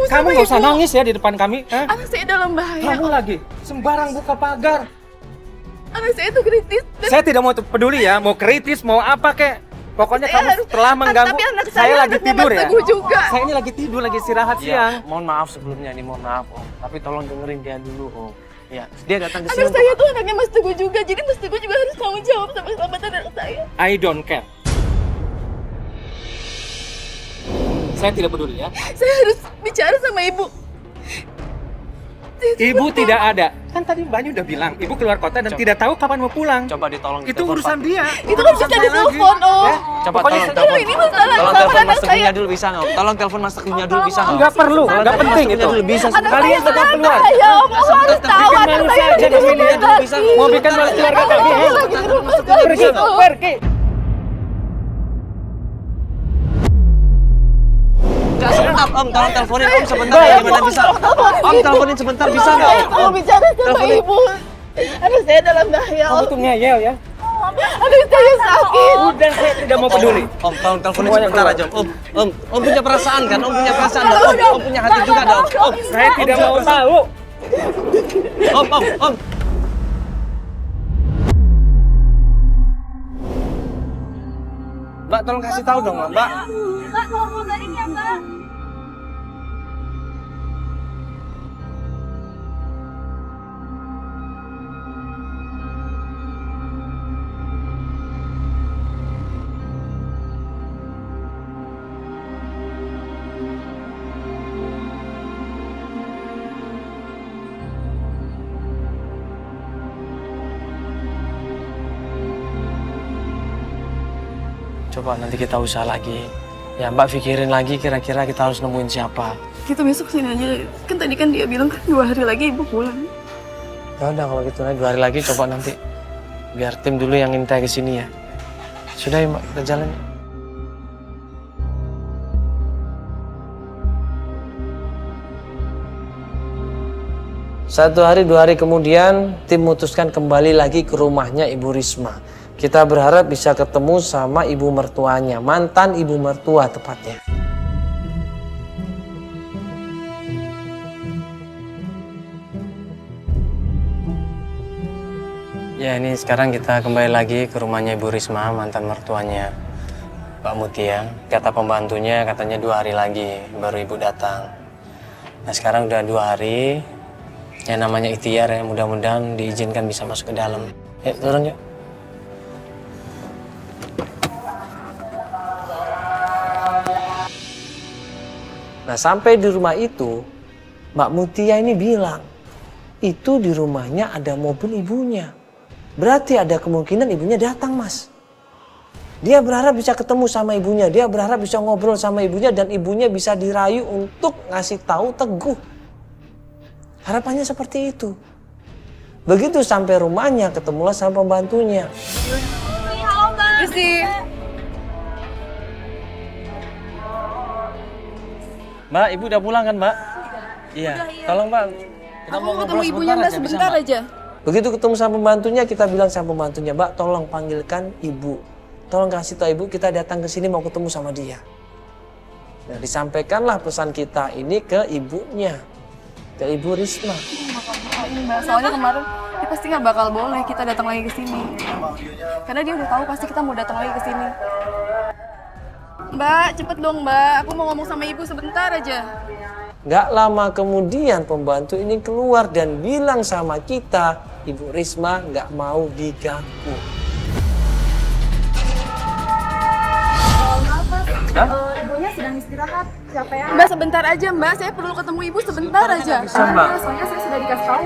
Kamu nggak usah nangis ya di depan kami. Anak saya dalam bahaya. Kamu lagi sembarang buka pagar. Anak saya itu kritis. Saya tidak mau peduli ya, mau kritis, mau apa kek. Pokoknya kamu telah mengganggu. Tapi anak Saya lagi anaknya tidur Mas ya. Teguh juga. Saya ini lagi tidur, lagi istirahat siang. Mohon maaf sebelumnya nih, mohon maaf Om. Tapi tolong dengerin dia dulu Om. Ya, dia datang ke sini. Anak saya tuh anaknya Mas Teguh juga, jadi Mas Teguh juga harus tanggung jawab sama keselamatan anak saya. I don't care. Saya tidak peduli ya. Saya harus bicara sama ibu. Ibu tidak ada. Kan tadi Mbak Nyu udah bilang, ibu keluar kota dan tidak tahu kapan mau pulang. Coba ditolong. Itu urusan dia. Itu kan bisa ditelepon, Om. Ya, Coba pokoknya tolong Ini masalah Tolong sama telepon anak Mas saya. Teguhnya dulu bisa nggak? Tolong telepon Mas Teguhnya dulu bisa nggak? Enggak perlu, enggak penting itu. Dulu bisa. Anak Kalian saya tetap keluar. Ya, Om, Om harus tahu Bikin anak malu saya saja lagi di sini ya, rumah bisa sakit. Mau bikin malu keluarga kami ya? Lagi di rumah Pergi, sakit. pergi. Enggak, sebentar Om, tolong teleponin Om sebentar ya, gimana bisa? Om teleponin sebentar bisa nggak Om? Mau bicara sama Teleponin. ibu. Anak saya dalam bahaya, Kamu Om. tuh ngeyel ya. Anak saya sakit. Udah, saya tidak mau peduli. Om, tolong teleponin Semuanya sebentar keluar. aja Om punya perasaan kan? Om punya perasaan dong. Om punya hati juga dong. Om, Saya tidak mau tahu. Om. Mbak, tolong kasih tahu dong, Mbak. Mbak, tolong kabarin ya, Mbak. Coba nanti kita usaha lagi. Ya, Mbak pikirin lagi kira-kira kita harus nemuin siapa. Kita besok sini aja. Kan tadi kan dia bilang kan 2 hari lagi ibu pulang. Ya udah kalau gitu, 2 hari lagi coba nanti. Biar tim dulu yang ngintai ke sini ya. Sudah ya, Mbak, kita jalan. Satu hari, 2 hari kemudian, tim memutuskan kembali lagi ke rumahnya Ibu Risma. Kita berharap bisa ketemu sama ibu mertuanya, mantan ibu mertua tepatnya. Ya, ini sekarang kita kembali lagi ke rumahnya Ibu Risma, mantan mertuanya Pak Mutia. Kata pembantunya katanya 2 hari lagi baru ibu datang. Nah sekarang udah 2 hari, yang namanya ikhtiar ya, mudah-mudahan diizinkan bisa masuk ke dalam. Yuk turun yuk. Nah sampai di rumah itu, Mbak Mutia ini bilang, itu di rumahnya ada mobil ibunya. Berarti ada kemungkinan ibunya datang, Mas. Dia berharap bisa ketemu sama ibunya, dia berharap bisa ngobrol sama ibunya dan ibunya bisa dirayu untuk ngasih tahu Teguh. Harapannya seperti itu. Begitu sampai rumahnya, ketemulah sama pembantunya. Halo, Mbak. Mbak, ibu udah pulang kan, Mbak? Iya. Tolong, Mbak. Kita Aku mau ketemu ibunya Mbak sebentar aja. Begitu ketemu sama pembantunya, kita bilang sama pembantunya, Mbak, tolong panggilkan ibu. Tolong kasih tahu ibu, kita datang ke sini mau ketemu sama dia. Nah, disampaikanlah pesan kita ini ke ibunya, ke Ibu Risma. Mbak, soalnya kemarin dia pasti nggak bakal boleh kita datang lagi ke sini. Karena dia udah tahu pasti kita mau datang lagi ke sini. Mbak, cepet dong Mbak. Aku mau ngomong sama ibu sebentar aja. Gak lama kemudian pembantu ini keluar dan bilang sama kita, Ibu Risma gak mau diganggu. Ibunya sedang istirahat. Siapa ya? Mbak, sebentar aja Mbak. Saya perlu ketemu ibu sebentar aja. Bisa, Mbak. Soalnya saya sudah dikasih tahu.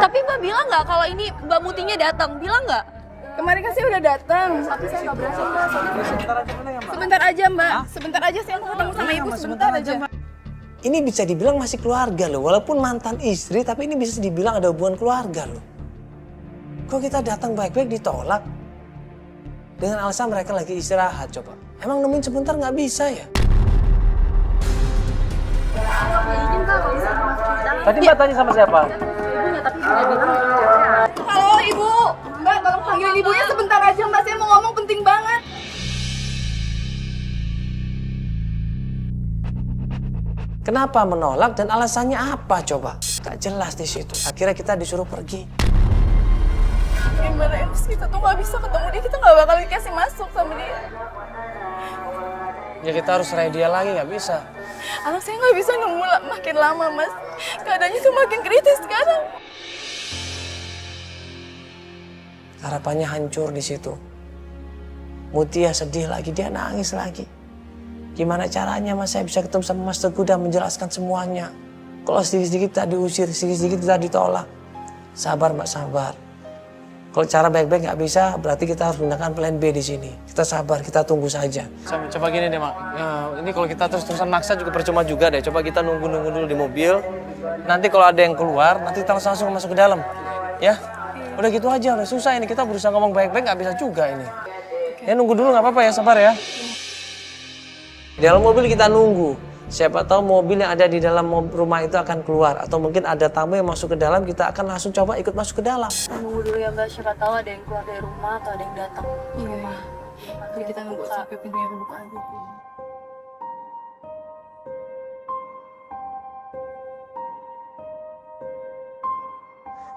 Tapi Mbak bilang nggak kalau ini Mbak Mutinya datang? Bilang nggak? Kemarin kan saya udah datang. Tapi saya nggak berhasil Mbak. Soalnya Sebentar aja Mbak. Sebentar aja saya mau ketemu sama ibu sebentar aja. Ini bisa dibilang masih keluarga loh, walaupun mantan istri, tapi ini bisa dibilang ada hubungan keluarga loh. Kok kita datang baik-baik ditolak? Dengan alasan mereka lagi istirahat, coba. Emang nemuin sebentar nggak bisa ya? Tadi Mbak tanya sama siapa? Halo ibu. Mbak, tolong panggilin ibunya sebentar aja Mbak. Saya mau ngomong penting banget. Kenapa menolak dan alasannya apa coba? Gak jelas di situ. Akhirnya kita disuruh pergi. Gimana Ems, kita tuh nggak bisa ketemu dia, kita nggak bakal dikasih masuk sama dia. Ya kita harus rai dia lagi, nggak bisa. Anak saya nggak bisa nunggu makin lama Mas. Keadaannya tuh makin kritis sekarang. Harapannya hancur di situ. Mutia sedih lagi, dia nangis lagi. Gimana caranya Mas saya bisa ketemu sama Mas Teguh dan menjelaskan semuanya? Kalau sedikit-sedikit kita diusir, sedikit-sedikit kita ditolak. Sabar Mbak, sabar. Kalau cara baik-baik nggak bisa, berarti kita harus gunakan plan B di sini. Kita sabar, kita tunggu saja. Coba gini deh, Mak. Ini kalau kita terus-terusan maksa juga percuma juga deh. Coba kita nunggu-nunggu dulu di mobil. Nanti kalau ada yang keluar, nanti kita langsung masuk ke dalam. Ya? Udah gitu aja, udah susah ini. Kita berusaha ngomong baik-baik, nggak bisa juga ini. Ya nunggu dulu nggak apa-apa ya, sabar ya. Di dalam mobil kita nunggu. Siapa tahu mobil yang ada di dalam rumah itu akan keluar. Atau mungkin ada tamu yang masuk ke dalam, kita akan langsung coba ikut masuk ke dalam. Nunggu dulu ya Mbak, siapa tahu ada yang keluar dari rumah atau ada yang datang ke rumah. Jadi kita nunggu sampai pintunya kebuka aja.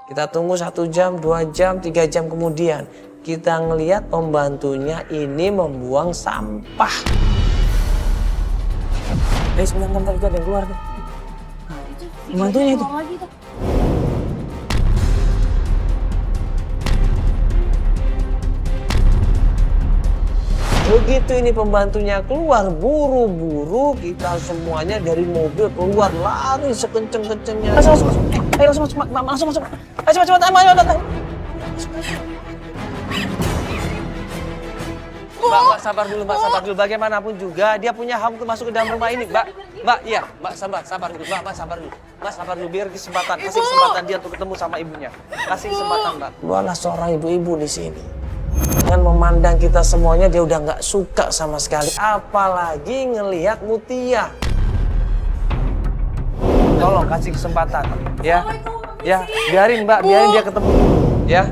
Kita tunggu 1 jam, 2 jam, 3 jam kemudian. Kita ngelihat pembantunya ini membuang sampah. Sebentar, itu ada yang keluar tuh. Pembantunya itu. Begitu ini pembantunya keluar, buru-buru kita semuanya dari mobil keluar, lari sekenceng-kencengnya. Langsung masuk. Ayo cepat. Mbak, sabar dulu, Bagaimanapun juga dia punya hak untuk masuk ke dalam rumah ini, Mbak. Iya, Mbak, sabar dulu. Mbak, sabar dulu. Biar kasih kesempatan dia untuk ketemu sama ibunya. Kasih kesempatan, Mbak. Lu adalah seorang ibu-ibu di sini. Dengan memandang kita semuanya, dia udah nggak suka sama sekali. Apalagi ngelihat Mutia. Tolong kasih kesempatan, ya. Ya, biarin Mbak, biarin dia ketemu, ya.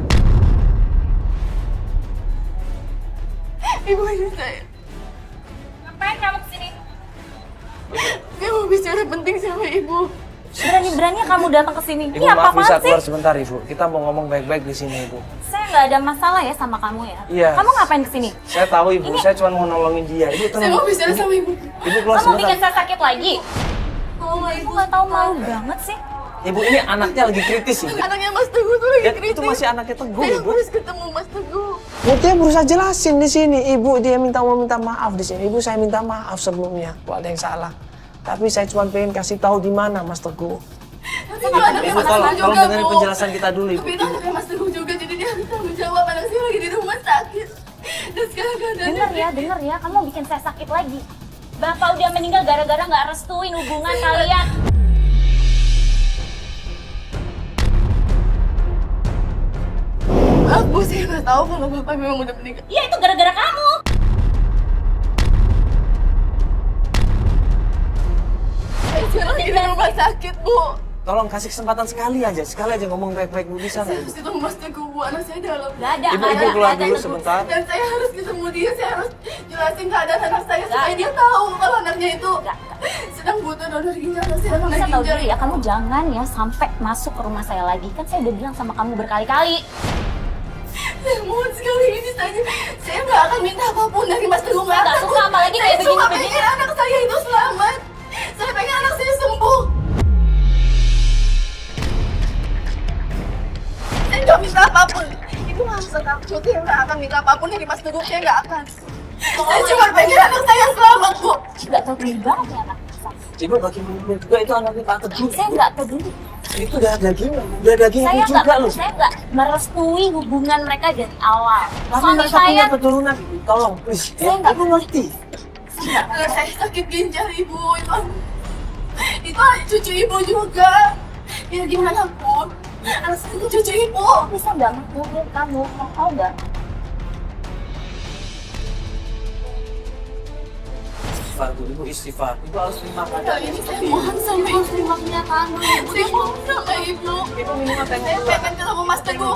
Ibu ini saya. Ngapain kamu kesini? Saya mau bicara penting sama ibu. Berani-beraninya kamu datang ke sini. Ibu, Ini maaf apa-apaan bisa sih? keluar sebentar, Ibu. Kita mau ngomong baik-baik di sini, Ibu. Saya nggak ada masalah ya sama kamu ya. Iya. Kamu ngapain kesini? Saya tahu, Ibu. Saya cuma mau nolongin dia. Ibu, Saya mau bicara sama ibu. Ibu keluar Kamu bikin sebentar. saya sakit lagi? Ibu nggak tahu malu banget sih. Ibu, ini anaknya lagi kritis, Ibu. Anaknya Mas Teguh tuh lagi Dan kritis. itu masih anaknya Teguh, Saya Ibu. harus ketemu Mas Teguh. Mutia berusaha jelasin di sini. Ibu, dia minta maaf di sini. Ibu, saya minta maaf sebelumnya. Kalau ada yang salah. Tapi saya cuma pengen kasih tahu di mana Mas Teguh. Tapi itu anaknya Ibu, Mas Teguh tolong juga, dengerin Bu. penjelasan kita dulu, Ibu. Tapi itu anaknya Mas Teguh juga, jadi dia harus tanggung jawab. Anak saya lagi di rumah sakit. Dan sekarang keadaannya... Dengar ya, kamu bikin saya sakit lagi. Bapak udah meninggal gara-gara nggak restuin hubungan kalian. Bu, saya nggak tahu kalau Bapak memang udah meninggal. Iya, itu gara-gara kamu. Saya sekarang lagi di rumah sakit, Bu. Tolong kasih kesempatan sekali aja ngomong baik-baik, Bu. Bisa Saya nggak? harus ketemu Mas Teguh, Bu. Anak saya dalam. Nggak ada, Ibu, nggak ada, keluar nggak ada, dulu Teguh. sebentar. Dan saya harus ketemu dia. Saya harus jelasin keadaan anak saya supaya dia tahu kalau anaknya itu Nggak. sedang butuh donor ginjal. Saya Kamu kena bisa tahu ginjal. dulu ya, kamu jangan ya sampai masuk ke rumah saya lagi. Kan saya udah bilang sama kamu berkali-kali. Saya mohon sekali ini saja. Saya nggak akan minta apapun dari Mas Teguh. Nggak suka, apalagi Saya kayak cuma begini-begini. pengen anak saya itu selamat. Saya pengen anak saya sembuh. Saya nggak minta apapun. Ibu nggak usah takut. Saya nggak akan minta apapun dari Mas Teguh. Saya nggak akan. Saya cuma pengen anak saya selamat, Bu. Nggak peduli banget ya anak saya. Ibu, bagaimana juga itu anaknya Pak Teguh. Saya nggak peduli. Itu udah daging Saya juga loh. nggak merestui hubungan mereka dari awal. Tapi Suami mereka saya, punya keturunan. Tolong, please. Saya nggak- Ibu ngerti. Anak saya sakit ginjal, Ibu. Itu cucu Ibu juga. Ya gimana pun, anak saya itu cucu Ibu. bisa nggak menghubungi kamu, mau nggak? Istighfar, Bu. Ibu istighfar. Ibu harus terima kasih. Kali ini saya mohon sama Ibu. Terima kenyataan dulu. Saya mohon sama Ibu. Ibu minum apa Saya pengen ketemu Mas Teguh.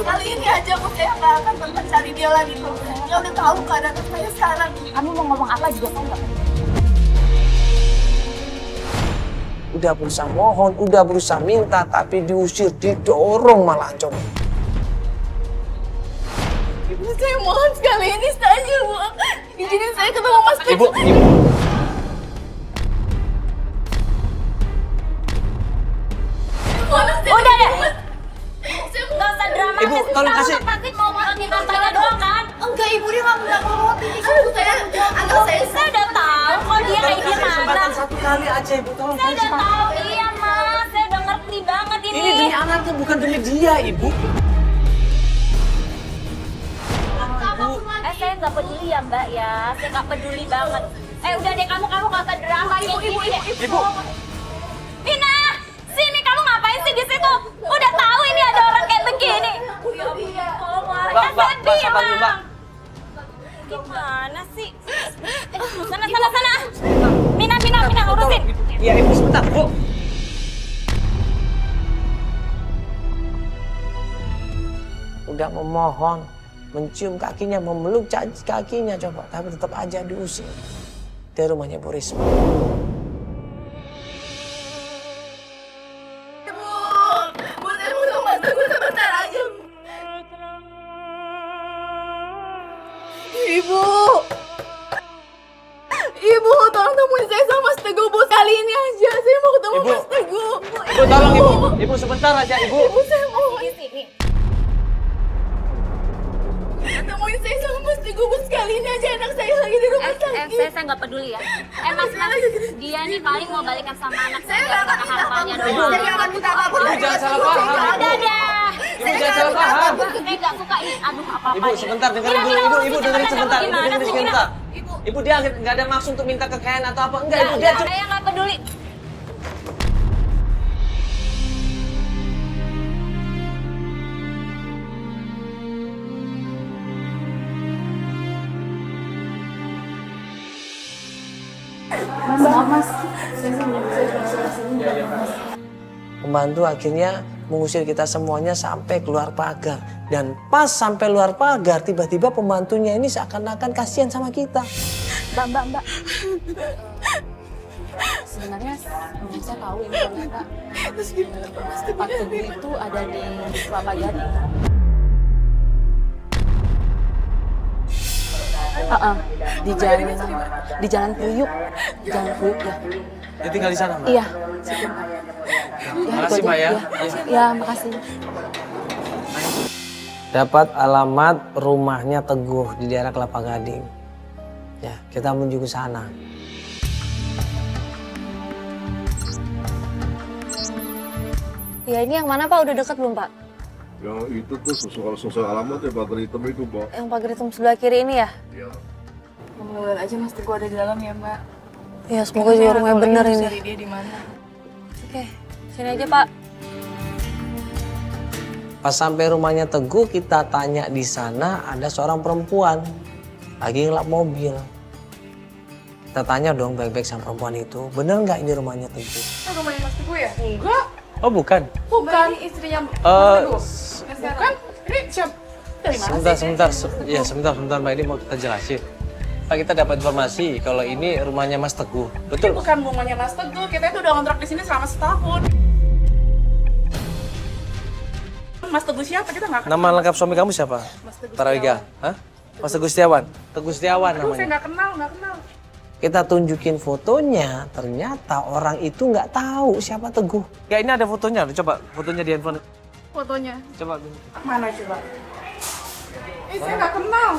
Kali ini aja, Bu. Saya nggak akan pernah cari dia lagi, Bu. Dia udah tahu keadaan anak saya sekarang. Kamu mau ngomong apa juga saya nggak peduli. udah berusaha mohon, udah berusaha minta, tapi diusir, didorong malah coba. Ibu, saya mohon sekali ini saja, Bu. Izinin saya ketemu Mas Teguh. Ibu. Udah deh. Gak usah drama. Ibu, tolong kasih. Pasti mau morotin hartanya doang kan? Enggak, Ibu, dia nggak mau roti. Ibu, Saya udah tahu kok dia kayak gimana. Satu kali aja, Ibu, tolong. Saya udah tahu, iya Mas. Saya udah ngerti banget ini. Ini demi anaknya, bukan demi dia, Ibu. Saya nggak peduli ya Mbak ya. Saya nggak peduli banget. Udah deh kamu gak usah drama kayak gini deh. Ibu. Vina, sini kamu ngapain sih di situ? Udah tahu ini ada orang kayak begini. Mbak, sabar dulu, Mbak. Gimana sih? Sana. Mina urusin. Iya, Ibu, sebentar, Bu. Udah memohon, mencium kakinya, memeluk kakinya coba, tapi tetap aja diusir dari rumahnya Bu Risma. Bu, saya mau sama Mas Teguh sebentar aja. Ibu, tolong temuin saya sama Mas Teguh, Bu. Kali ini aja, saya mau ketemu Ibu. Mas Teguh. Ibu, tolong, Ibu. Ibu, sebentar aja, Ibu. Ibu, saya mau Di sini. temuin saya sama Mas Teguh, Bu. Sekali ini aja anak saya lagi di rumah sakit. Saya nggak peduli ya. Mas, dia nih paling mau balikan sama anak saya nggak karena akan hartanya minta doang. Saya nggak akan minta apa-apa. Ibu, jangan salah paham. Udah dah. Ibu, jangan salah paham. Saya nggak suka ini. Aduh apa-apa. Ibu, sebentar, dengerin dulu. Ibu, dengerin sebentar. Ibu, dengerin sebentar. Ibu, dia nggak ada maksud untuk minta kekayaan atau apa. Enggak, Ibu, dia cuma... Saya nggak peduli. Pembantu akhirnya mengusir kita semuanya sampai keluar pagar. Dan pas sampai luar pagar, tiba-tiba pembantunya ini seakan-akan kasihan sama kita. Mbak. Sebenarnya saya tahu ini ternyata Pak Teguh itu ada di Kelapa Gading. Di Jalan Puyuk. Jalan Puyuk ya. Dia tinggal di sana, Mbak? Iya. Makasih, Mbak ya. Iya, makasih. Dapat alamat rumahnya Teguh di daerah Kelapa Gading. Ya, kita menuju ke sana. Ya ini yang mana Pak? Udah dekat belum Pak? Yang itu tuh sesuai alamat ya pagar hitam itu, Pak. Yang pagar hitam sebelah kiri ini ya? Iya. Mudah-mudahan aja Mas Teguh ada di dalam ya, Mbak. Ya semoga juga rumahnya bener ini. Cari dia di mana? Oke, sini aja Pak. Pas sampai rumahnya Teguh, kita tanya di sana ada seorang perempuan lagi ngelap mobil. Kita tanya dong baik-baik sama perempuan itu, bener nggak ini rumahnya Teguh? Rumahnya Mas Teguh ya? Enggak. Oh bukan. Bukan istrinya Mas Eh, Teguh. Bukan. Ini siapa? Dari mana sebentar Mbak, ini mau kita jelasin. Pak, kita dapat informasi kalau ini rumahnya Mas Teguh, betul? Bukan rumahnya Mas Teguh. Kita itu udah ngontrak di sini selama setahun. Mas Teguh siapa? Kita nggak kenal. Nama lengkap suami kamu siapa? Mas Teguh Parawiga. Hah? Mas Teguh Setiawan. Teguh Setiawan Aduh, saya namanya. nggak kenal. Kita tunjukin fotonya, ternyata orang itu nggak tahu siapa Teguh. Ya ini ada fotonya, coba fotonya di handphone. Fotonya. Coba. Mana coba? Saya nggak kenal.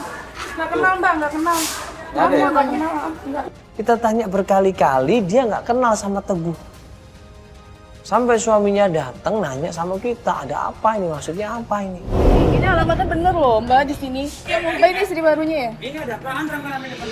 Nggak kenal, Mbak. Nggak kenal. Nggak ada ya? Nggak kenal. Nggak. Kita tanya berkali-kali, dia nggak kenal sama Teguh. Sampai suaminya datang nanya sama kita, ada apa ini, maksudnya apa ini? Ini alamatnya bener loh, Mbak, di sini. Mbak, ini istri barunya ya? Ini ada apaan rame-rame depan?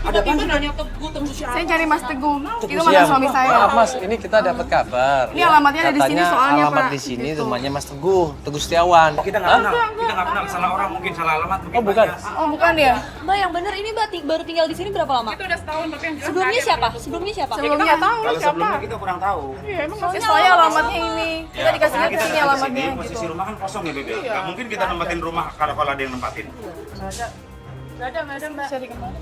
Ada apa sih nanya Teguh, Teguh siapa? Saya cari Mas Teguh. Itu Siang. mantan suami saya. Maaf Mas, ini kita dapat kabar. Ini alamatnya ada di sini Katanya soalnya, alamat Pak. di sini Gitu. rumahnya Mas Teguh, Teguh Setiawan. Kita nggak kenal. Kita nggak kenal. Salah orang mungkin, salah alamat mungkin. Oh bukan. Oh, bukan ya? Mbak yang bener ini Mbak baru tinggal di sini berapa lama? Itu udah setahun, tapi yang jelas Sebelumnya nggak ada. siapa? Sebelumnya siapa? Sebelumnya nggak tahu Kalau siapa. sebelumnya kita kurang tahu. Iya, emang masih saya alamatnya ini. Kita dikasih lihat Kita sini datang ke alamatnya sini, posisi gitu. rumah kan kosong ya, Beb. Nggak mungkin kita nempatin rumah kalau ada yang nempatin. Nggak ada Mbak.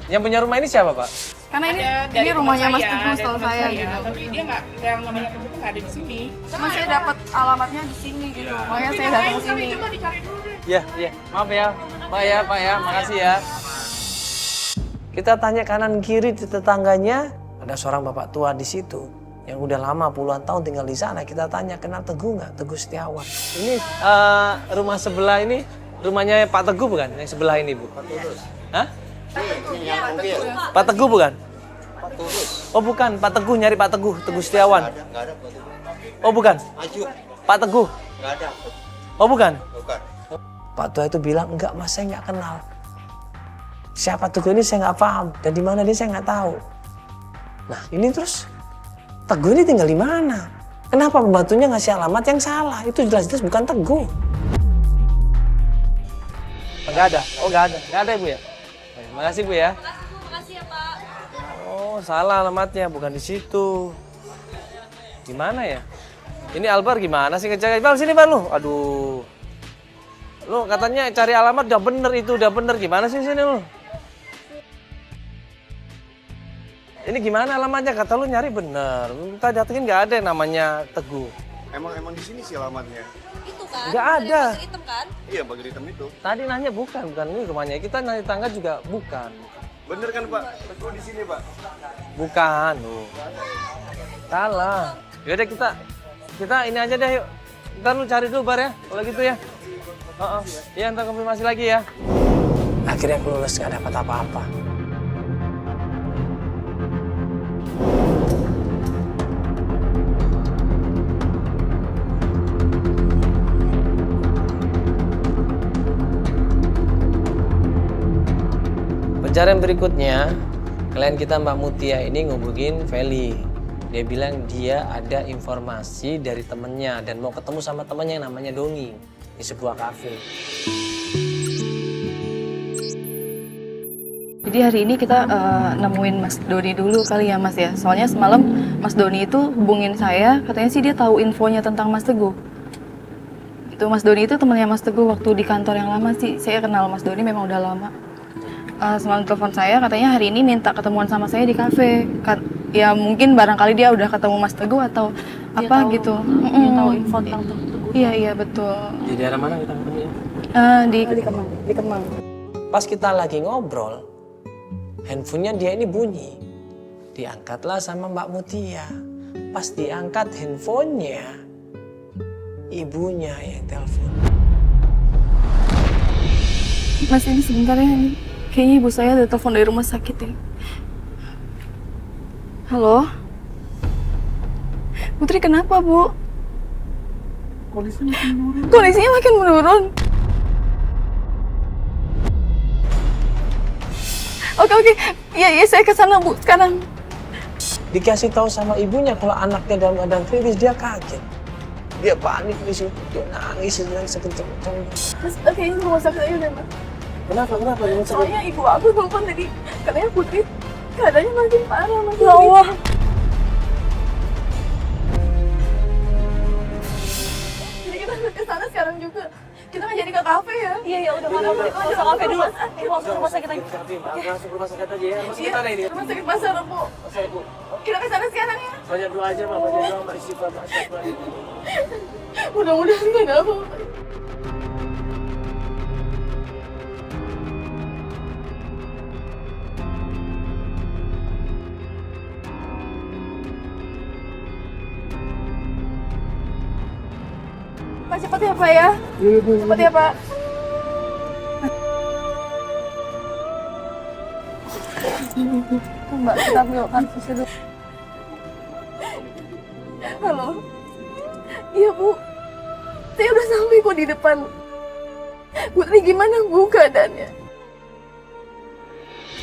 Yang punya rumah ini siapa, Pak? Karena ini rumahnya Mas Teguh setahu saya gitu. Tapi dia nggak, yang namanya Teguh nggak ada di sini. Cuma saya dapat alamatnya di sini gitu. Makanya saya datang ke sini. Coba dicari dulu deh. Iya, iya. Maaf ya. Pak ya. Makasih ya. Kita tanya kanan kiri di tetangganya, ada seorang bapak tua di situ yang udah lama puluhan tahun tinggal di sana. Kita tanya, kenal Teguh nggak? Teguh Setiawan. Ini rumah sebelah ini rumahnya Pak Teguh bukan? Yang sebelah ini, Bu? Pak Teguh. Hah? Pak Teguh bukan? Pak Teguh. Oh bukan, Pak Teguh nyari Pak Teguh, Teguh Setiawan. Nggak ada Pak Teguh. Oh bukan? Maju. Pak Teguh. Nggak ada. Oh bukan? Bukan. Pak tua itu bilang, enggak mas, saya nggak kenal. Siapa Teguh ini saya nggak paham. Dan di mana dia saya nggak tahu. Nah ini terus, Teguh ini tinggal di mana? Kenapa pembantunya ngasih alamat yang salah? Itu jelas-jelas bukan Teguh. Nggak ada? Oh nggak ada? Nggak ada Ibu ya? Makasih Bu ya. Makasih ya Pak. Oh salah alamatnya, bukan di situ. Di mana ya? Ini Albar gimana sih ngecek? Bal sini Bal lu. Aduh. Lu katanya cari alamat udah bener itu, udah bener. Gimana sih sini lu? Ini gimana alamatnya? Kata lu nyari bener. Kita datengin nggak ada yang namanya Teguh. Emang di sini sih alamatnya. Itu kan? Nggak ada. Pagar hitam kan? Iya, pagar hitam itu. Tadi nanya bukan ini rumahnya. Kita nanya tangga juga bukan. Bener kan Pak? Teguh di sini Pak. Bukan, lu. Salah. Yaudah kita ini aja deh yuk. Ntar lu cari dulu Bar ya, kalau gitu ya. Iya, ntar konfirmasi lagi ya. Akhirnya aku lulus gak dapat apa-apa. Pencarian berikutnya, klien kita Mbak Mutia ini ngubungin Feli. Dia bilang dia ada informasi dari temennya dan mau ketemu sama temennya yang namanya Doni di sebuah kafe. Jadi hari ini kita nemuin Mas Doni dulu kali ya Mas ya. Soalnya semalam Mas Doni itu hubungin saya, katanya sih dia tahu infonya tentang Mas Teguh. Itu Mas Doni itu temannya Mas Teguh waktu di kantor yang lama sih. Saya kenal Mas Doni memang udah lama. Semalam telepon saya, katanya hari ini minta ketemuan sama saya di kafe. Ya mungkin barangkali dia udah ketemu Mas Teguh atau dia apa tahu, gitu. Dia tahu info tentang Teguh. Iya betul. Di daerah mana kita ketemunya? Di Kemang. Pas kita lagi ngobrol, handphonenya dia ini bunyi. Diangkatlah sama Mbak Mutia. Pas diangkat handphonenya, ibunya yang telepon. Mas ini sebentar ya, kayaknya ibu saya ada telepon dari rumah sakit ya. Halo? Putri kenapa Bu? Kondisinya makin menurun. Oke. Iya, saya ke sana Bu sekarang. Dikasih tahu sama ibunya kalau anaknya dalam keadaan kritis, dia kaget. Dia panik di situ, dia nangis sekencang-kencangnya. Mas, kayaknya rumah sakit aja deh Mas. Kenapa? Soalnya ibu aku telepon tadi, katanya Putri keadaannya makin parah Mas. Ya Allah. Jadi kita harus ke sana sekarang juga. Kita nggak jadi ke kafe ya? Iya udah mana Bu, kita ke kafe dulu. Langsung rumah sakit aja. Langsung rumah sakit aja ya. Rumah sakit mana ini? Rumah sakit Pasar Bu. Bu. Kita ke sana sekarang ya. Banyak doa aja, Mbak. Banyak doa, Mbak. Istighfar, Mbak. Mudah-mudahan nggak ada apa-apa. Pak, cepat ya Pak ya. Cepat ya Pak. Mbak, kita ambil kartusnya dulu. Halo. Iya Bu. Saya udah sampai kok di depan. Putri gimana Bu keadaannya?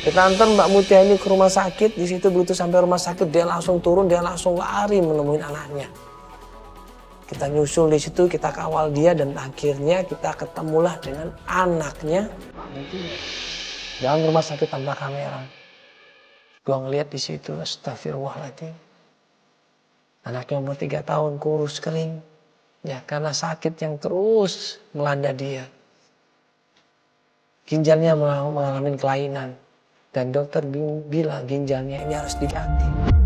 Kita antar Mbak Mutia ini ke rumah sakit. Di situ begitu sampai rumah sakit, dia langsung turun, dia langsung lari menemui anaknya. Kita nyusul di situ, kita kawal dia, dan akhirnya kita ketemulah dengan anaknya Mbak Mutia dalam rumah sakit tanpa kamera. Gua ngeliat di situ, astagfirullahaladzim. Anaknya umur 3 tahun, kurus kering. Ya, karena sakit yang terus melanda dia. ginjalnya mengalami kelainan dan dokter bilang ginjalnya ini harus diganti.